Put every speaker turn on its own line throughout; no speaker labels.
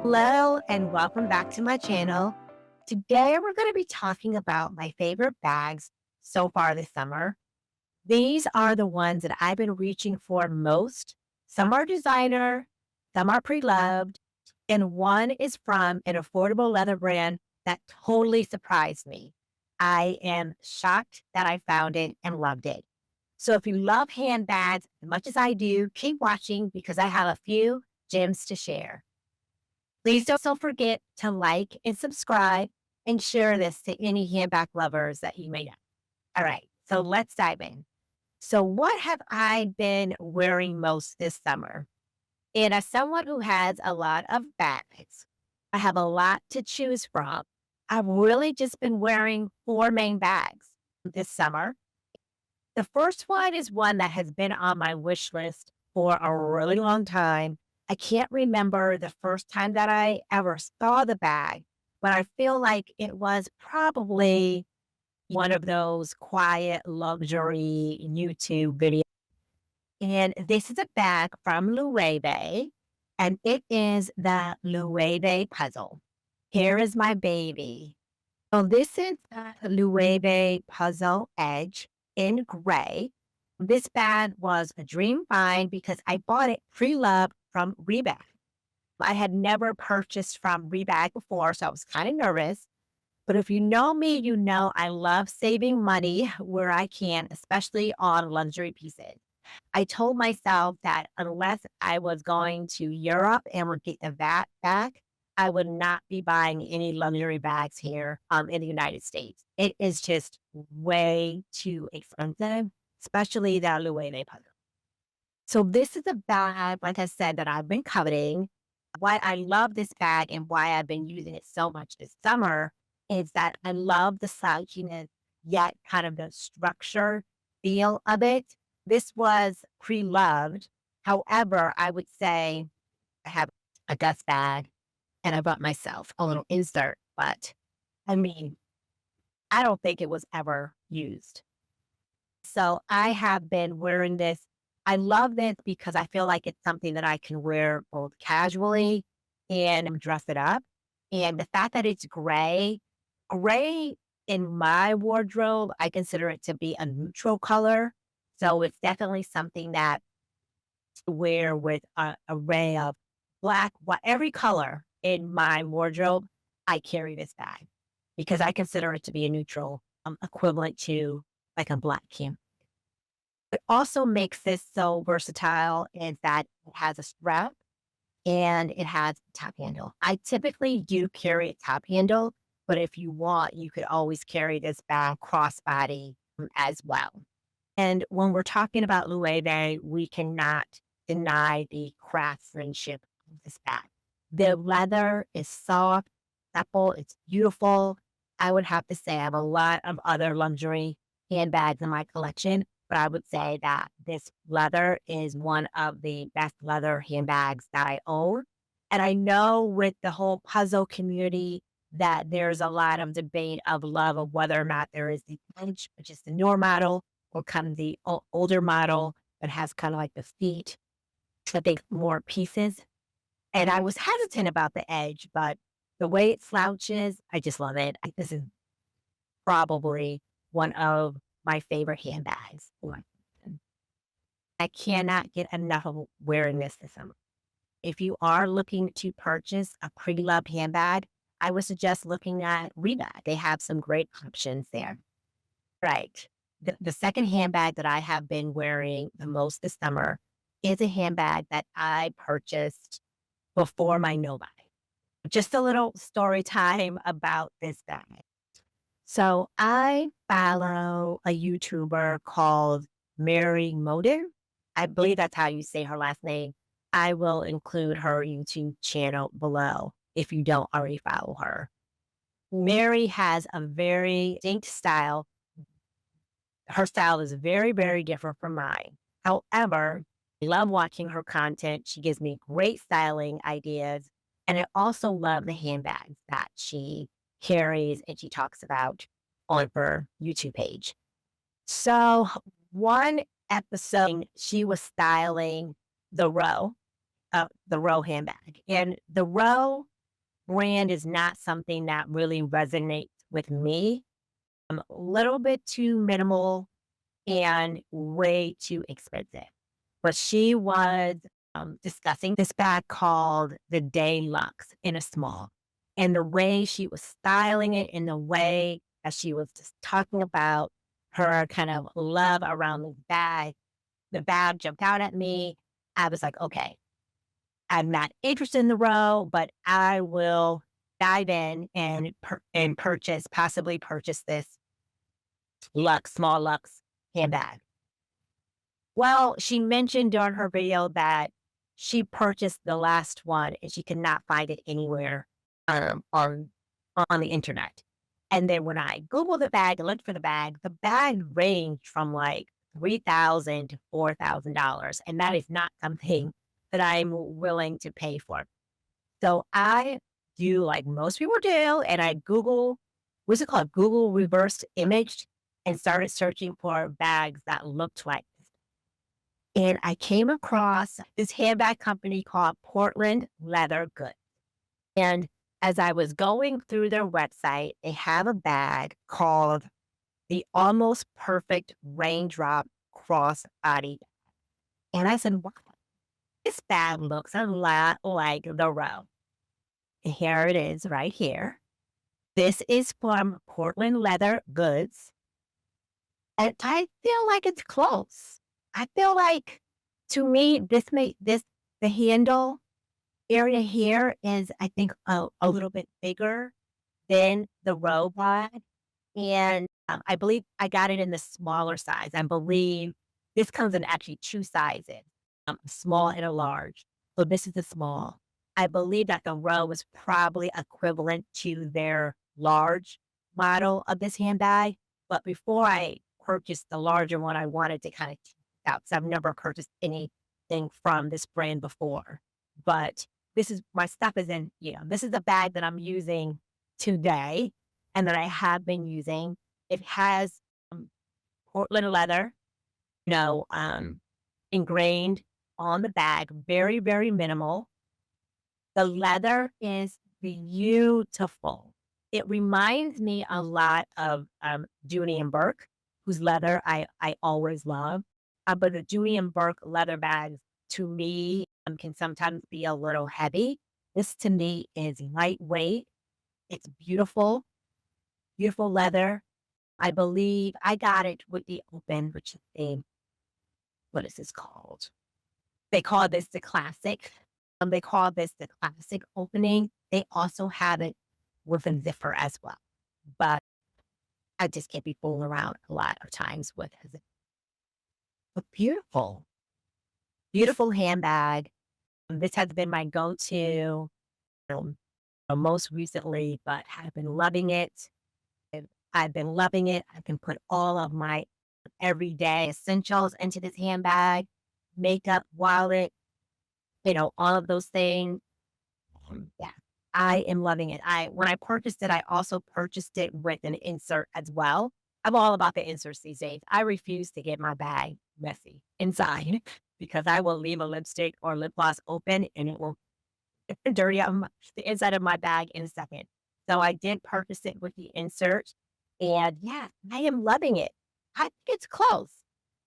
Hello and welcome back to my channel. Today we're going to be talking about my favorite bags so far this summer. These are the ones that I've been reaching for most. Some are designer, some are pre-loved, and one is from an affordable leather brand that totally surprised me. I am shocked that I found it and loved it. So if you love handbags as much as I do, keep watching because I have a few gems to share. Please don't forget to like and subscribe and share this to any handbag lovers that you may know. All right, so let's dive in. So, what have I been wearing most this summer? And as someone who has a lot of bags, I have a lot to choose from. I've really just been wearing four main bags this summer. The first one is one that has been on my wish list for a really long time. I can't remember the first time that I ever saw the bag, but I feel like it was probably one of those quiet luxury YouTube videos. And this is a bag from Loewe, and it is the Loewe puzzle. Here is my baby. So this is the Loewe puzzle edge in gray. This bag was a dream find because I bought it pre-loved from Rebag. I had never purchased from Rebag before, so I was kind of nervous. But if you know me, you know I love saving money where I can, especially on luxury pieces. I told myself that unless I was going to Europe and would get the VAT back, I would not be buying any luxury bags here in the United States. It is just way too expensive, especially the Loewe puzzle. So this is a bag, like I said, that I've been coveting. Why I love this bag and why I've been using it so much this summer is that I love the slouchiness, yet kind of the structure feel of it. This was pre-loved. However, I would say I have a dust bag and I bought myself a little insert, but I mean, I don't think it was ever used. So I have been wearing this. I love this because I feel like it's something that I can wear both casually and dress it up. And the fact that it's gray in my wardrobe, I consider it to be a neutral color. So it's definitely something that to wear with an array of black, what every color in my wardrobe, I carry this bag because I consider it to be a neutral equivalent to like a black cam. It also makes this so versatile is that it has a strap and it has a top handle. I typically do carry a top handle, but if you want, you could always carry this bag crossbody as well. And when we're talking about Loewe, we cannot deny the craftsmanship of this bag. The leather is soft, supple, it's beautiful. I would have to say I have a lot of other luxury handbags in my collection, but I would say that this leather is one of the best leather handbags that I own. And I know with the whole puzzle community that there's a lot of debate of love of whether or not there is the edge, which is the newer model, or kind of the older model that has kind of like the feet, I think more pieces. And I was hesitant about the edge, but the way it slouches, I just love it. This is probably one of my favorite handbags. I cannot get enough of wearing this summer. If you are looking to purchase a pretty loved handbag, I would suggest looking at Rebag. They have some great options there. Right. The second handbag that I have been wearing the most this summer is a handbag that I purchased before my no buy. Just a little story time about this bag. So I follow a YouTuber called Mary Moder. I believe that's how you say her last name. I will include her YouTube channel below if you don't already follow her. Mary has a very distinct style. Her style is very, very different from mine. However, I love watching her content. She gives me great styling ideas. And I also love the handbags that she carries and she talks about on her YouTube page. So one episode, she was styling the Row handbag. And the Row brand is not something that really resonates with me. I'm a little bit too minimal and way too expensive. But she was discussing this bag called the Day Luxe in a small. And the way she was styling it, and the way that she was just talking about her kind of love around this bag, the bag jumped out at me. I was like, okay, I'm not interested in the row, but I will dive in and possibly purchase this small luxe handbag. Well, she mentioned during her video that she purchased the last one and she could not find it anywhere on the internet. And then when I Googled the bag and looked for the bag ranged from like $3,000 to $4,000. And that is not something that I'm willing to pay for. So I do like most people do, and I Google, what's it called? Google reverse image and started searching for bags that looked like this. And I came across this handbag company called Portland Leather Goods. And as I was going through their website, they have a bag called the Almost Perfect Raindrop Crossbody. And I said, wow, this bag looks a lot like the Row. And here it is right here. This is from Portland Leather Goods. And I feel like it's close. I feel like, to me, the handle area here is, I think, a little bit bigger than the Row bag. And I believe I got it in the smaller size. I believe this comes in actually two sizes, a small and a large. So this is the small. I believe that the Row was probably equivalent to their large model of this handbag. But before I purchased the larger one, I wanted to kind of test it out, because I've never purchased anything from this brand before. But this is my stuff is in, this is the bag that I'm using today and that I have been using. It has Portland leather, you know, um, ingrained on the bag, very, very minimal. The leather is beautiful. It reminds me a lot of Judy and Burke, whose leather I always love. But the Judy and Burke leather bags, to me, can sometimes be a little heavy. This to me is lightweight. It's beautiful, beautiful leather. I believe I got it with the open, which is what is this called? They call this the classic. They call this the classic opening. They also have it with a zipper as well. But I just can't be fooling around a lot of times with it. But beautiful, beautiful handbag. This has been my go-to um, most recently, but have been loving it. I've been loving it. I can put all of my everyday essentials into this handbag, makeup, wallet, all of those things. Yeah, I am loving it. When I purchased it, I also purchased it with an insert as well. I'm all about the inserts these days. I refuse to get my bag messy inside because I will leave a lipstick or lip gloss open and it will dirty up the inside of my bag in a second. So I did purchase it with the insert, and yeah, I am loving it. I think it's close.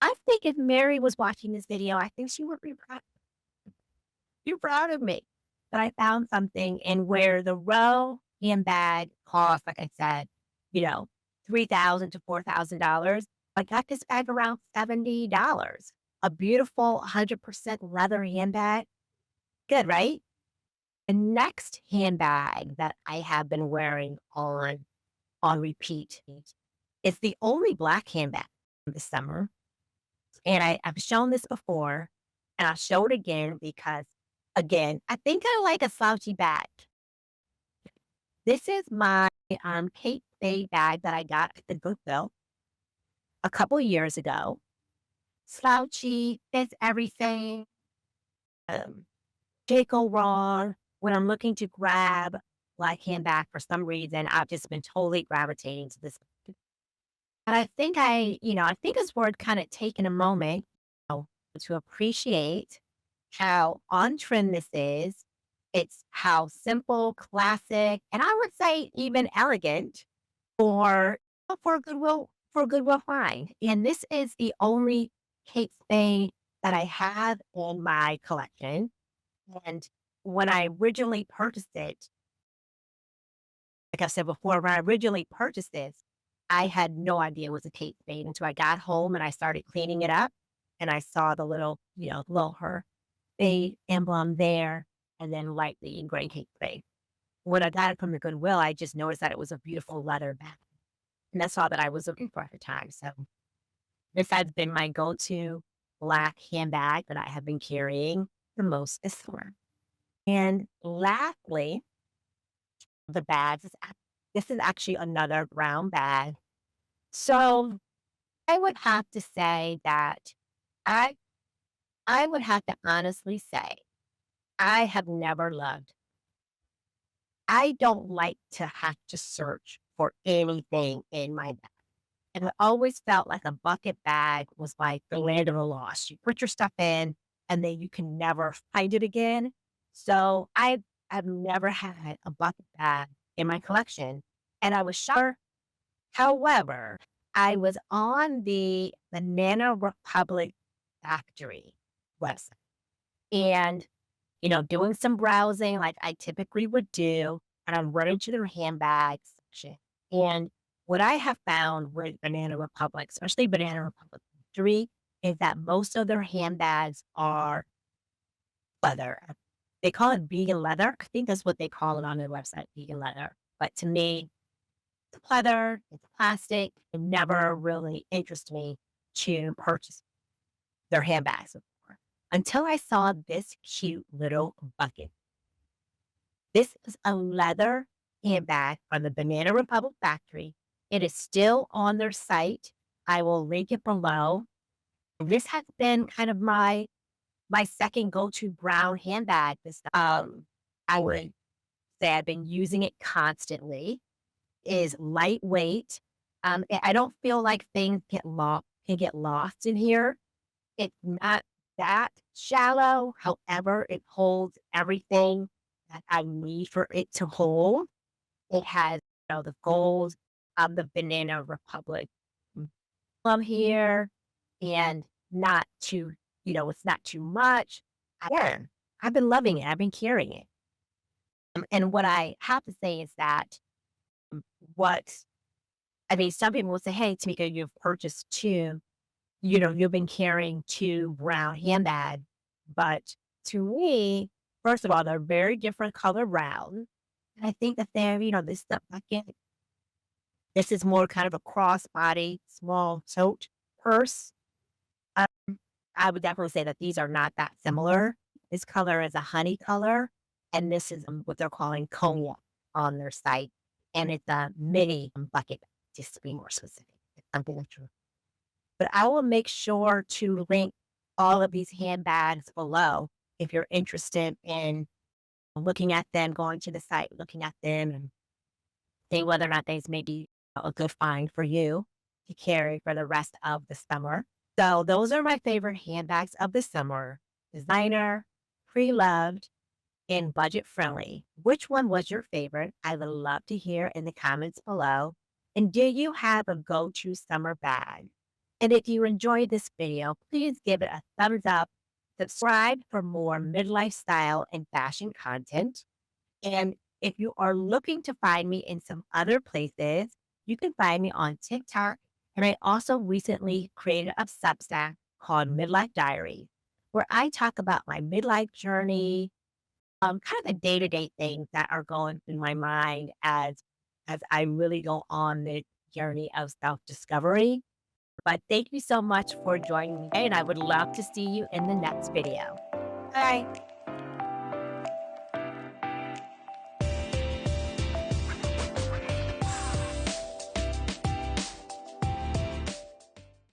I think if Mary was watching this video, I think she would be proud of me that I found something in where the Row handbag cost, like I said, you know, $3,000 to $4,000. I got this bag around $70. A beautiful 100% leather handbag. Good, right? The next handbag that I have been wearing on repeat is the only black handbag this summer. And I've shown this before, and I'll show it again because, again, I think I like a slouchy bag. This is my Kate Spade bag that I got at the Goodwill a couple years ago. Slouchy, fits everything. Can't go wrong. When I'm looking to grab black handbag for some reason, I've just been totally gravitating to this. And I think it's worth kind of taking a moment to appreciate how on trend this is It's how simple, classic, and I would say even elegant for for a Goodwill find. And this is the only Kate Spade that I have in my collection. And when I originally purchased it, like I said before, when I originally purchased this, I had no idea it was a Kate Spade until I got home and I started cleaning it up and I saw the little, little her Spade emblem there and then lightly engraved Kate Spade. When I got it from the Goodwill, I just noticed that it was a beautiful leather bag. And that's all that I was looking for at the time. So this has been my go-to black handbag that I have been carrying the most this summer. And lastly, the bags this is actually another brown bag. So I would have to say that I I would have to honestly say I have never loved. I don't like to have to search for anything in my bag. And it always felt like a bucket bag was like the land of the lost. You put your stuff in and then you can never find it again. So I've never had a bucket bag in my collection. And I was shocked. However, I was on the Banana Republic factory website and, doing some browsing like I typically would do. And I'm running to their handbag section. And what I have found with Banana Republic, especially Banana Republic factory, is that most of their handbags are leather. They call it vegan leather. I think that's what they call it on their website, vegan leather. But to me, it's leather, it's plastic. It never really interested me to purchase their handbags before until I saw this cute little bucket. This is a leather handbag from the Banana Republic factory. It is still on their site. I will link it below. This has been kind of my second go-to brown handbag. I would say I've been using it constantly. Is lightweight. I don't feel like things can get lost in here. It's not that shallow. However, it holds everything that I need for it to hold. It has, the gold of the Banana Republic plum here and not too, it's not too much. Again, I've been loving it. I've been carrying it. And what I have to say is that what I mean, some people will say, "Hey, Tamika, you've purchased 2, you've been carrying 2 brown handbags." But to me, first of all, they're very different color brown. And I think that they're, this stuff again, this is more kind of a crossbody, small tote purse. Um, I would definitely say that these are not that similar. This color is a honey color, and this is what they're calling cognac on their site. And it's a mini bucket, just to be more specific. It's something that's true. But I will make sure to link all of these handbags below if you're interested in looking at them, going to the site, looking at them, and seeing whether or not these may be a good find for you to carry for the rest of the summer. So those are my favorite handbags of the summer. Designer, pre-loved, and budget friendly. Which one was your favorite? I would love to hear in the comments below. And do you have a go-to summer bag? And if you enjoyed this video, please give it a thumbs up. Subscribe for more midlife style and fashion content. And if you are looking to find me in some other places, you can find me on TikTok. And I also recently created a Substack called Midlife Diary, where I talk about my midlife journey, kind of the day-to-day things that are going through my mind as I really go on the journey of self-discovery. But thank you so much for joining me, and I would love to see you in the next video. Bye.